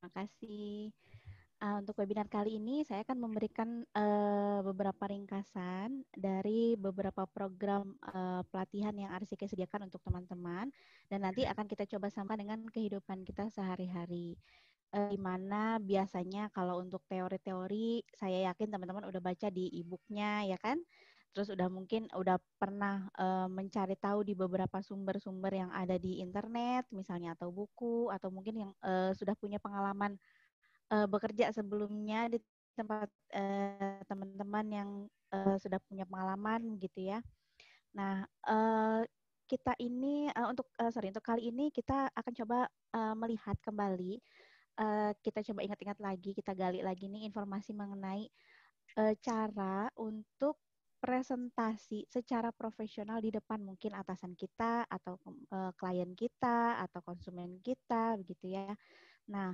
Terima kasih. Untuk webinar kali ini, saya akan memberikan beberapa ringkasan dari beberapa program pelatihan yang RCK sediakan untuk teman-teman, dan nanti akan kita coba sama dengan kehidupan kita sehari-hari. Di mana biasanya kalau untuk teori-teori, saya yakin teman-teman udah baca di e-booknya, ya kan? Terus mungkin udah pernah mencari tahu di beberapa sumber-sumber yang ada di internet, misalnya atau buku, atau mungkin yang sudah punya pengalaman bekerja sebelumnya di tempat teman-teman yang sudah punya pengalaman gitu ya. Nah, kita ini untuk kali ini kita akan coba melihat kembali, kita coba ingat-ingat lagi, kita gali lagi nih informasi mengenai cara untuk presentasi secara profesional di depan mungkin atasan kita atau klien kita atau konsumen kita begitu ya. Nah,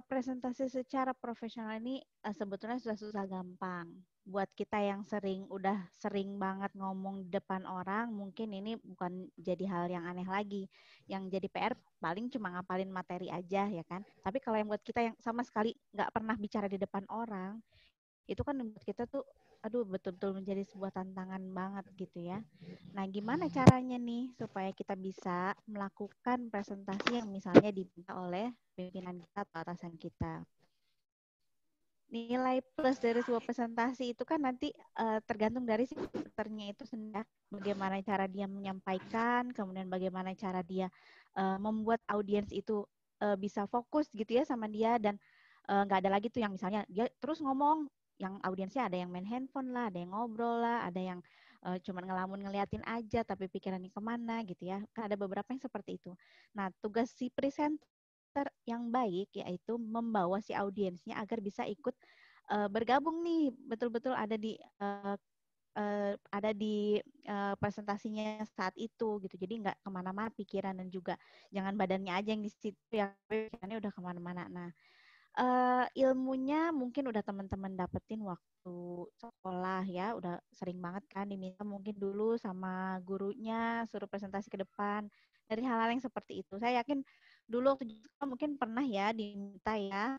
presentasi secara profesional ini sebetulnya sudah susah gampang. Buat kita yang udah sering banget ngomong di depan orang, mungkin ini bukan jadi hal yang aneh lagi. Yang jadi PR paling cuma ngapalin materi aja ya kan. Tapi kalau yang buat kita yang sama sekali nggak pernah bicara di depan orang, itu kan buat kita tuh, aduh betul-betul menjadi sebuah tantangan banget gitu ya. Nah, gimana caranya nih supaya kita bisa melakukan presentasi yang misalnya diminta oleh pimpinan kita atau atasan kita. Nilai plus dari sebuah presentasi itu kan nanti tergantung dari si presenter-nya itu sendiri. Bagaimana cara dia menyampaikan, kemudian bagaimana cara dia membuat audiens itu bisa fokus gitu ya sama dia, dan nggak ada lagi tuh yang misalnya dia terus ngomong, yang audiensnya ada yang main handphone lah, ada yang ngobrol lah, ada yang cuman ngelamun ngeliatin aja tapi pikirannya kemana gitu ya. Kan ada beberapa yang seperti itu. Nah, tugas si presenter yang baik yaitu membawa si audiensnya agar bisa ikut bergabung nih, betul-betul ada di presentasinya saat itu gitu. Jadi nggak kemana-mana pikiran, dan juga jangan badannya aja yang di situ ya, pikirannya udah kemana-mana. Nah, ilmunya mungkin udah teman-teman dapetin waktu sekolah ya, udah sering banget kan diminta mungkin dulu sama gurunya suruh presentasi ke depan dari hal-hal yang seperti itu. Saya yakin dulu waktu mungkin pernah ya diminta ya,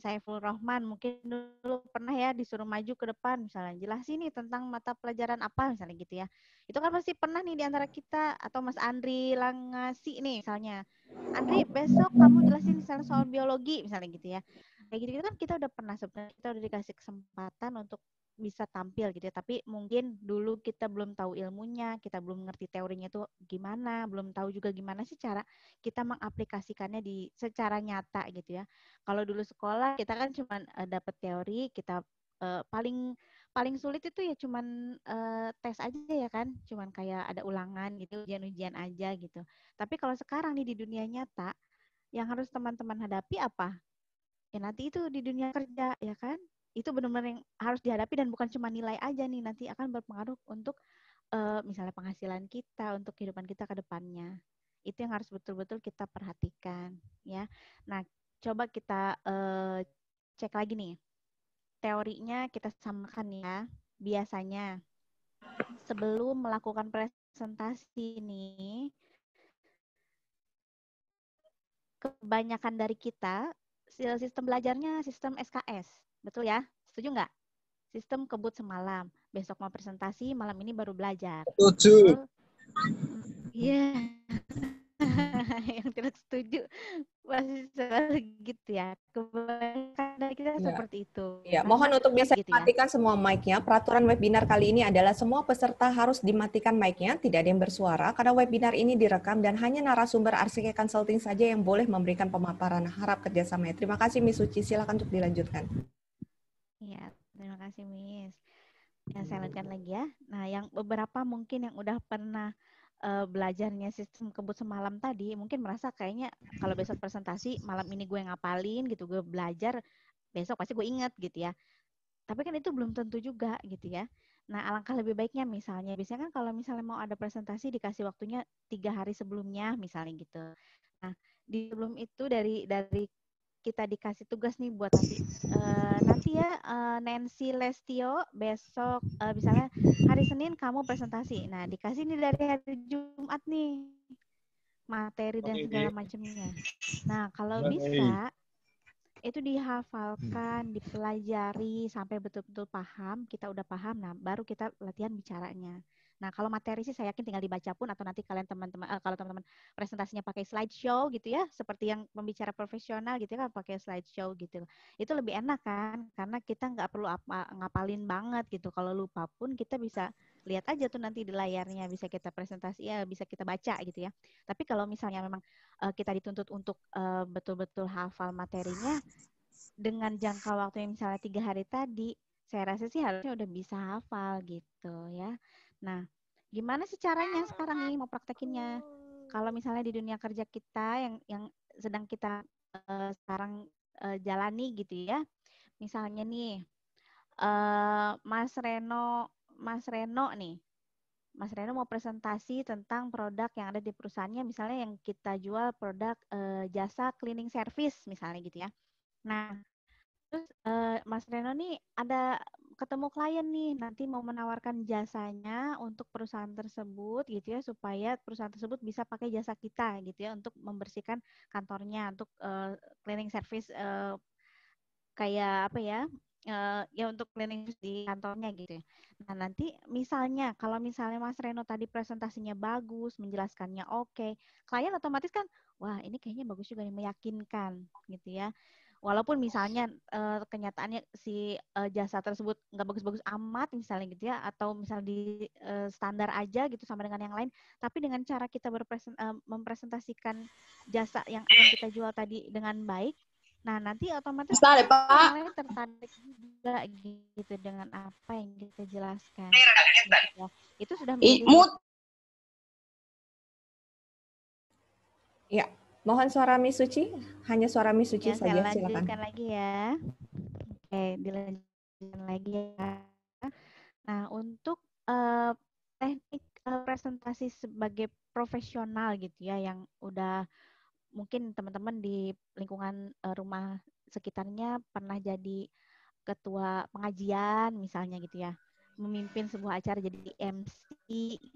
Saiful Rahman mungkin dulu pernah ya disuruh maju ke depan misalnya, jelasin nih tentang mata pelajaran apa misalnya gitu ya. Itu kan pasti pernah nih di antara kita, atau Mas Andri Langasi nih misalnya, Andri, besok kamu jelasin misalnya soal biologi, misalnya gitu ya. Kayak gitu kan kita udah pernah, sebenarnya kita udah dikasih kesempatan untuk bisa tampil gitu ya. Tapi mungkin dulu kita belum tahu ilmunya, kita belum ngerti teorinya itu gimana, belum tahu juga gimana sih cara kita mengaplikasikannya di secara nyata gitu ya. Kalau dulu sekolah kita kan cuma dapat teori, kita paling paling sulit itu ya cuman tes aja ya kan, cuman kayak ada ulangan gitu, ujian-ujian aja gitu. Tapi kalau sekarang nih di dunia nyata, yang harus teman-teman hadapi apa? Ya nanti itu di dunia kerja ya kan, itu benar-benar yang harus dihadapi, dan bukan cuma nilai aja nih, nanti akan berpengaruh untuk misalnya penghasilan kita, untuk kehidupan kita ke depannya. Itu yang harus betul-betul kita perhatikan ya. Nah, coba kita cek lagi nih. Teorinya kita samakan ya. Biasanya sebelum melakukan presentasi nih, kebanyakan dari kita sistem belajarnya sistem SKS, betul ya? Setuju nggak? Sistem kebut semalam. Besok mau presentasi, malam ini baru belajar. Setuju. Betul? Iya. Yang tidak setuju pasti gitu ya. Kebanyakan dari kita Ya. seperti itu. Ya, Karena mohon untuk bisa gitu ya. dimatikan semua mic-nya. Peraturan webinar kali ini adalah semua peserta harus dimatikan mic-nya, tidak ada yang bersuara, karena webinar ini direkam dan hanya narasumber RCK Consulting saja yang boleh memberikan pemaparan. Harap kerjasamanya. Terima kasih, Miss Suci. Silakan untuk dilanjutkan. Iya, terima kasih Miss. Ya, saya lanjutkan lagi ya. Nah, yang beberapa mungkin yang udah pernah belajarnya sistem kebut semalam tadi, mungkin merasa kayaknya kalau besok presentasi, malam ini gue ngapalin gitu, gue belajar, besok pasti gue inget gitu ya. Tapi kan itu belum tentu juga gitu ya. Nah, alangkah lebih baiknya misalnya, biasanya kan kalau misalnya mau ada presentasi dikasih waktunya 3 hari sebelumnya misalnya gitu. Nah, di sebelum itu dari kita dikasih tugas nih buat nanti ya Nancy Lestio besok misalnya hari Senin kamu presentasi. Nah, dikasih nih dari hari Jumat nih materi dan segala macamnya. Nah, kalau bisa Itu dihafalkan, dipelajari sampai betul-betul paham, kita udah paham, nah baru kita latihan bicaranya. Nah, kalau materi sih saya yakin tinggal dibaca pun atau nanti kalian teman-teman kalau teman-teman presentasinya pakai slideshow gitu ya, seperti yang pembicara profesional gitu ya kan pakai slideshow gitu. Itu lebih enak kan karena kita nggak perlu ngapalin banget gitu. Kalau lupa pun kita bisa lihat aja tuh nanti di layarnya, bisa kita presentasi ya, bisa kita baca gitu ya. Tapi kalau misalnya memang kita dituntut untuk betul-betul hafal materinya dengan jangka waktu yang misalnya 3 hari tadi, saya rasa sih harusnya udah bisa hafal gitu ya. Nah, gimana sih caranya sekarang nih mau praktekinnya? Kalau misalnya di dunia kerja kita yang sedang kita sekarang jalani gitu ya, misalnya nih Mas Reno nih, Mas Reno mau presentasi tentang produk yang ada di perusahaannya, misalnya yang kita jual produk jasa cleaning service misalnya gitu ya. Nah, terus Mas Reno nih ada ketemu klien nih, nanti mau menawarkan jasanya untuk perusahaan tersebut gitu ya, supaya perusahaan tersebut bisa pakai jasa kita gitu ya untuk membersihkan kantornya, untuk cleaning service kayak apa ya? Ya untuk cleaning di kantornya gitu ya. Nah, nanti misalnya kalau misalnya Mas Reno tadi presentasinya bagus, menjelaskannya oke, klien otomatis kan, wah ini kayaknya bagus juga nih, meyakinkan gitu ya. Walaupun misalnya kenyataannya si jasa tersebut nggak bagus-bagus amat misalnya gitu ya, atau misalnya di standar aja gitu sama dengan yang lain, tapi dengan cara kita mempresentasikan jasa yang akan kita jual tadi dengan baik, nah nanti otomatis Start, orang Pak. lain tertarik juga gitu dengan apa yang kita jelaskan. Gitu ya. Itu sudah menjadi Mood. Ya, mohon suara Miss Suci, hanya suara Miss Suci ya, saya saja, silakan. lanjutkan lagi ya. Oke, dilanjutkan lagi ya. Nah, untuk teknik presentasi sebagai profesional gitu ya, yang udah mungkin teman-teman di lingkungan rumah sekitarnya pernah jadi ketua pengajian misalnya gitu ya, memimpin sebuah acara jadi MC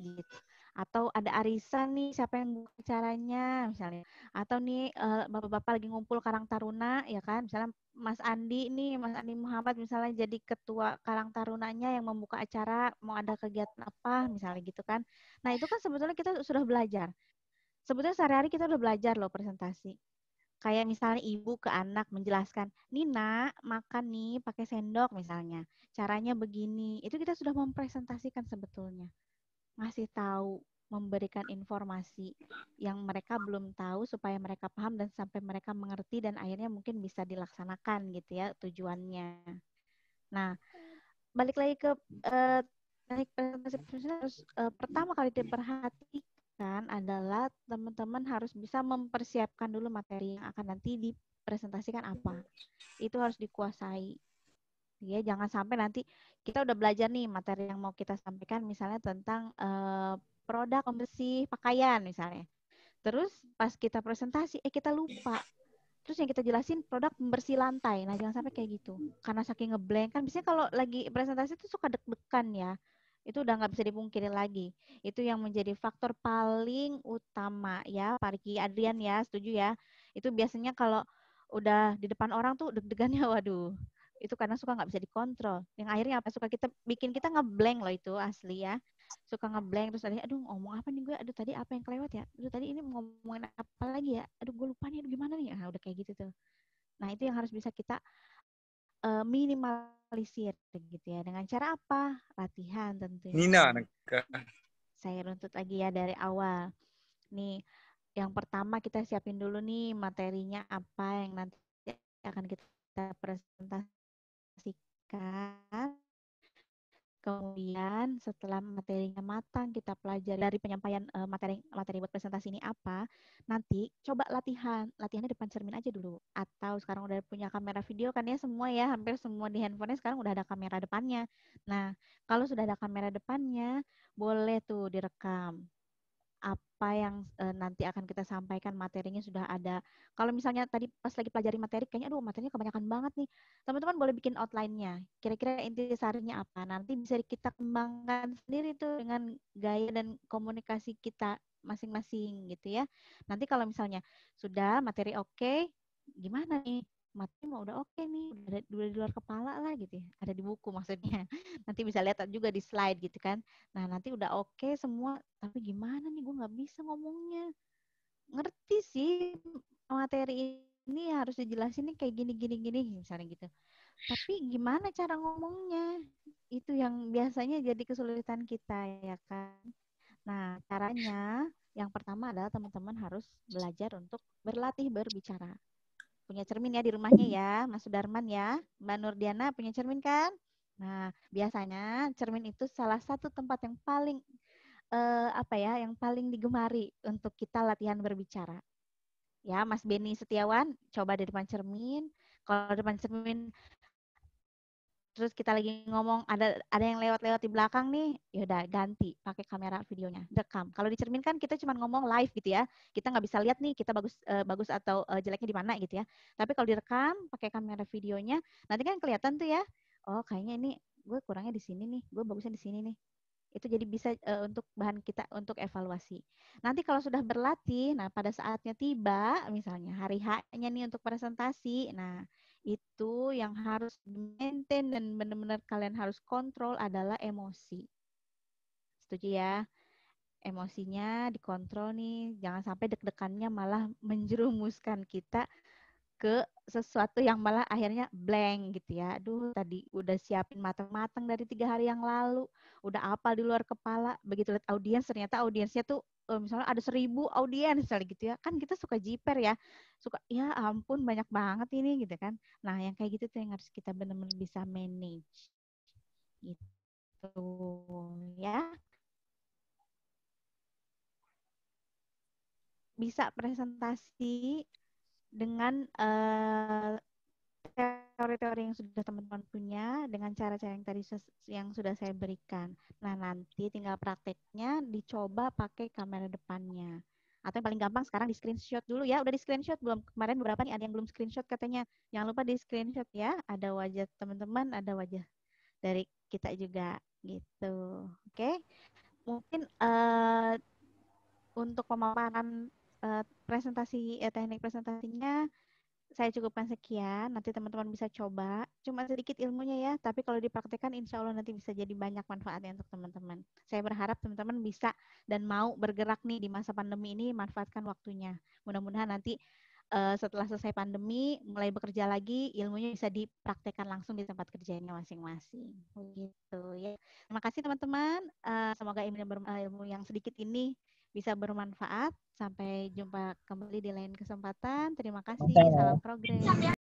gitu, atau ada arisan nih siapa yang buka acaranya misalnya, atau nih bapak-bapak lagi ngumpul Karang Taruna ya kan, misalnya Mas Andi nih, Mas Andi Muhammad misalnya jadi ketua Karang Tarunanya yang membuka acara, mau ada kegiatan apa misalnya gitu kan. Nah itu kan sebetulnya kita sudah belajar, sebetulnya sehari-hari kita udah belajar loh presentasi. Kayak misalnya ibu ke anak menjelaskan, Nina makan nih pakai sendok misalnya. Caranya begini. Itu kita sudah mempresentasikan sebetulnya. Ngasih tahu, memberikan informasi yang mereka belum tahu supaya mereka paham dan sampai mereka mengerti dan akhirnya mungkin bisa dilaksanakan gitu ya tujuannya. Nah, balik lagi ke teknik presentasi profesional harus pertama kali diperhatikan adalah teman-teman harus bisa mempersiapkan dulu materi yang akan nanti dipresentasikan apa. Itu harus dikuasai. Ya, jangan sampai nanti kita udah belajar nih materi yang mau kita sampaikan misalnya tentang produk pembersih pakaian misalnya. Terus pas kita presentasi kita lupa. Terus yang kita jelasin produk pembersih lantai. Nah, jangan sampai kayak gitu. Karena saking ngeblank kan biasanya kalau lagi presentasi itu suka deg-degan ya. Itu udah nggak bisa dipungkiri lagi. Itu yang menjadi faktor paling utama ya, Pak Riki Adrian ya, setuju ya. Itu biasanya kalau udah di depan orang tuh deg-degannya waduh. Itu karena suka nggak bisa dikontrol. Yang akhirnya apa suka kita bikin kita ngeblank loh itu asli ya, suka ngeblank terus tadi aduh ngomong apa nih gue, aduh tadi apa yang kelewat ya, aduh tadi ini ngomongin apa lagi ya, aduh gue lupa nih, aduh gimana nih, nah udah kayak gitu tuh. Nah itu yang harus bisa kita minimalisir gitu ya, dengan cara apa, latihan tentunya. Nina, Saya runtut lagi ya dari awal nih. Yang pertama kita siapin dulu nih materinya apa yang nanti akan kita presentasikan. Kemudian setelah materinya matang, kita pelajari dari penyampaian materi buat presentasi ini apa, nanti coba latihan. Latihannya depan cermin aja dulu. Atau sekarang udah punya kamera video kan ya semua ya, hampir semua di handphonenya sekarang udah ada kamera depannya. Nah, kalau sudah ada kamera depannya, boleh tuh direkam apa yang nanti akan kita sampaikan, materinya sudah ada. Kalau misalnya tadi pas lagi pelajari materi, kayaknya aduh materinya kebanyakan banget nih. Teman-teman boleh bikin outline-nya. Kira-kira intisarinya apa. Nanti bisa kita kembangkan sendiri tuh dengan gaya dan komunikasi kita masing-masing gitu ya. Nanti kalau misalnya sudah materi oke, gimana nih? materi mah udah oke nih, udah di luar kepala lah gitu ya. Ada di buku maksudnya. Nanti bisa lihat juga di slide gitu kan. Nah, nanti udah oke semua, tapi gimana nih gue nggak bisa ngomongnya. Ngerti sih materi ini harus dijelasin nih kayak gini misalnya gitu. Tapi gimana cara ngomongnya? Itu yang biasanya jadi kesulitan kita ya kan. Nah, caranya yang pertama adalah teman-teman harus belajar untuk berlatih berbicara. Punya cermin ya di rumahnya ya, Mas Sudarman ya. Mbak Nurdiana punya cermin kan? Nah, biasanya cermin itu salah satu tempat yang paling apa ya, yang paling digemari untuk kita latihan berbicara. Ya, Mas Beni Setiawan, coba di depan cermin. Kalau di depan cermin terus kita lagi ngomong ada yang lewat-lewat di belakang nih, ya udah ganti pakai kamera videonya, rekam. Kalau di cermin kan kita cuma ngomong live gitu ya, kita nggak bisa lihat nih kita bagus atau jeleknya di mana gitu ya. Tapi kalau direkam pakai kamera videonya, nanti kan kelihatan tuh ya, oh kayaknya ini gue kurangnya di sini nih, gue bagusnya di sini nih. Itu jadi bisa untuk bahan kita untuk evaluasi. Nanti kalau sudah berlatih, nah pada saatnya tiba, misalnya hari H-nya nih untuk presentasi, nah itu yang harus maintain dan benar-benar kalian harus kontrol adalah emosi. Setuju ya? Emosinya dikontrol nih, jangan sampai deg-degannya malah menjerumuskan kita ke sesuatu yang malah akhirnya blank gitu ya. Aduh, tadi udah siapin matang-matang dari 3 hari yang lalu, udah apa di luar kepala, begitu lihat audiens ternyata audiensnya tuh misalnya ada 1.000 audiens misalnya gitu ya. Kan kita suka jiper ya, suka ya ampun banyak banget ini gitu kan. Nah, yang kayak gitu tuh yang harus kita benar-benar bisa manage gitu ya. Bisa presentasi dengan teori-teori yang sudah teman-teman punya dengan cara-cara yang tadi yang sudah saya berikan. Nah, nanti tinggal prakteknya dicoba pakai kamera depannya. Atau yang paling gampang sekarang di screenshot dulu ya. Udah di screenshot belum? Kemarin beberapa nih ada yang belum screenshot katanya. Jangan lupa di screenshot ya. Ada wajah teman-teman, ada wajah dari kita juga gitu. Oke. Mungkin untuk pemaparan presentasi teknik presentasinya saya cukupkan sekian. Nanti teman-teman bisa coba. Cuma sedikit ilmunya ya, tapi kalau dipraktekkan insya Allah nanti bisa jadi banyak manfaatnya untuk teman-teman. Saya berharap teman-teman bisa dan mau bergerak nih di masa pandemi ini, manfaatkan waktunya. Mudah-mudahan nanti setelah selesai pandemi, mulai bekerja lagi, ilmunya bisa dipraktekkan langsung di tempat kerjanya masing-masing. Begitu ya. Terima kasih teman-teman. Semoga ilmu yang sedikit ini bisa bermanfaat. Sampai jumpa kembali di lain kesempatan. Terima kasih. Salam progres.